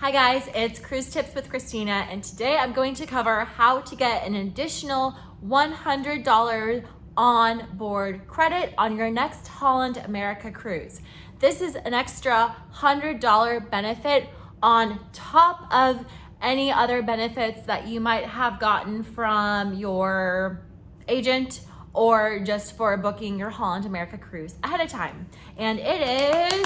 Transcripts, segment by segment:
Hi guys, it's Cruise Tips with Christina, and today I'm going to cover how to get an additional $100 on-board credit on your next Holland America cruise. This is an extra $100 benefit on top of any other benefits that you might have gotten from your agent or just for booking your Holland America cruise ahead of time. And it is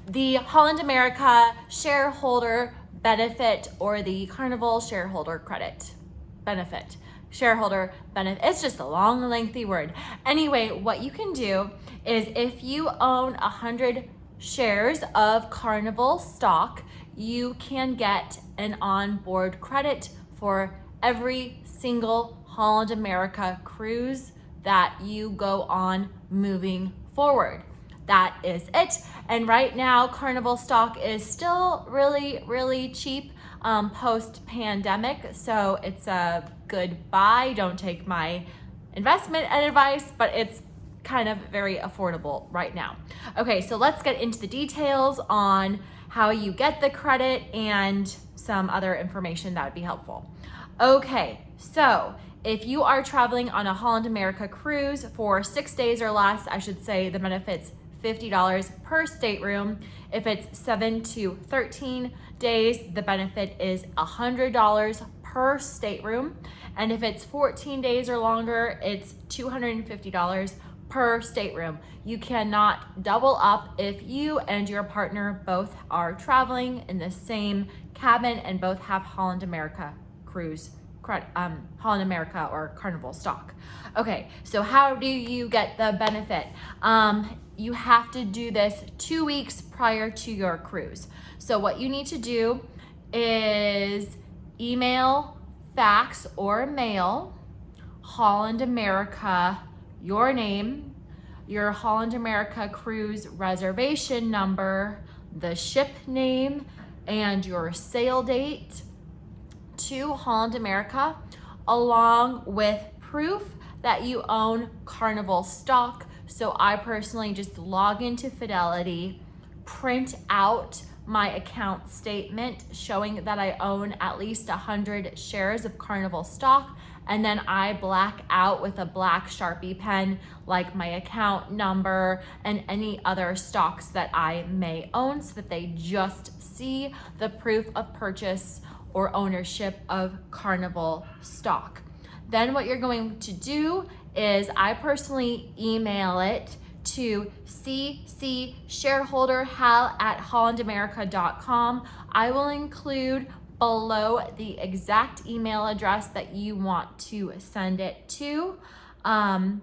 the Holland America shareholder benefit, or the Carnival shareholder credit benefit. Shareholder benefit, it's just a long, lengthy word. Anyway, what you can do is if you own 100 shares of Carnival stock, you can get an onboard credit for every single Holland America cruise that you go on moving forward. That is it. And right now, Carnival stock is still really cheap post-pandemic. So it's a good buy. Don't take my investment advice, but it's kind of very affordable right now. Okay, so let's get into the details on how you get the credit and some other information that would be helpful. Okay, so if you are traveling on a Holland America cruise for 6 days or less, I should say the benefit's $50 per stateroom. If it's 7 to 13 days, the benefit is $100 per stateroom. And if it's 14 days or longer, it's $250 per stateroom. You cannot double up if you and your partner both are traveling in the same cabin and both have Holland America cruise Holland America or Carnival stock. Okay, so how do you get the benefit? You have to do this 2 weeks prior to your cruise. So what you need to do is email, fax, or mail Holland America your name, your Holland America cruise reservation number, the ship name, and your sail date to Holland America, along with proof that you own Carnival stock. So I personally just log into Fidelity, print out my account statement showing that I own at least 100 shares of Carnival stock, and then I black out with a black Sharpie pen like my account number and any other stocks that I may own, so that they just see the proof of purchase or ownership of Carnival stock. Then what you're going to do is I personally email it to shareholder@hollandamerica.com. I will include below the exact email address that you want to send it to. And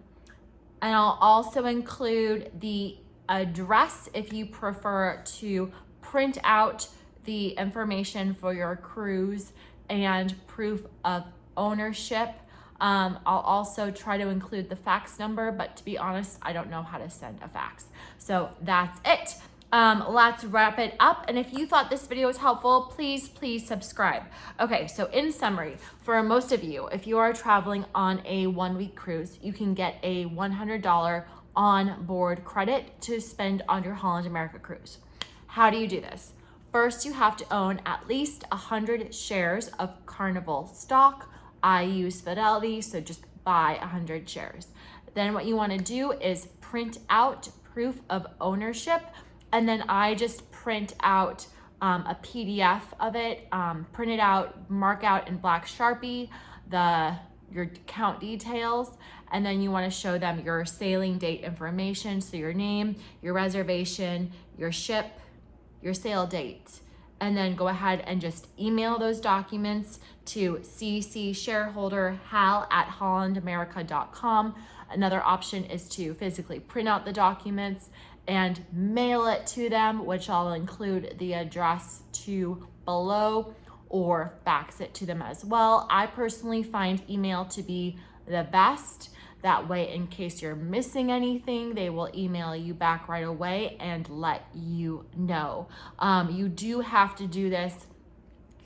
I'll also include the address if you prefer to print out the information for your cruise and proof of ownership. I'll also try to include the fax number, but to be honest, I don't know how to send a fax. So that's it. Let's wrap it up. And if you thought this video was helpful, please subscribe. Okay, so in summary, for most of you, if you are traveling on a 1-week cruise, you can get a $100 on-board credit to spend on your Holland America cruise. How do you do this? First, you have to own at least 100 shares of Carnival stock. I use Fidelity, so just buy 100 shares. Then what you want to do is print out proof of ownership, and then I just print out a PDF of it, print it out, mark out in black Sharpie your account details, and then you want to show them your sailing date information, so your name, your reservation, your ship, your sail date, and then go ahead and just email those documents to shareholder@hollandamerica.com. Another option is to physically print out the documents and mail it to them, which I'll include the address to below, or fax it to them as well. I personally find email to be the best. That way, in case you're missing anything, they will email you back right away and let you know. You do have to do this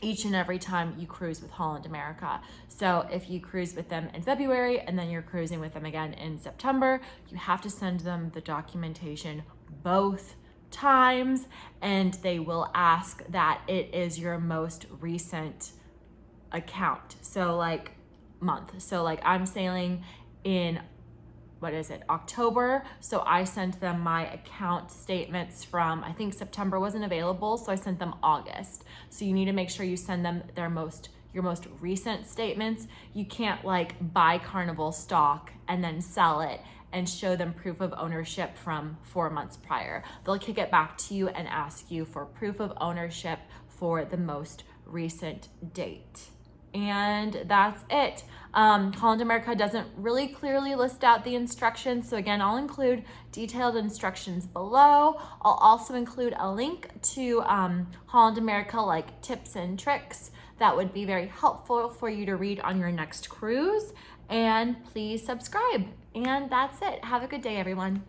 each and every time you cruise with Holland America. So if you cruise with them in February and then you're cruising with them again in September, you have to send them the documentation both times, and they will ask that it is your most recent account. So like month. So like I'm sailing in, what is it, October. So I sent them my account statements from, I think September wasn't available, so I sent them August. So you need to make sure you send them your most recent statements. You can't like buy Carnival stock and then sell it and show them proof of ownership from 4 months prior. They'll kick it back to you and ask you for proof of ownership for the most recent date. And that's it. Holland America doesn't really clearly list out the instructions. So again, I'll include detailed instructions below. I'll also include a link to Holland America, like tips and tricks that would be very helpful for you to read on your next cruise. And please subscribe. And that's it. Have a good day, everyone.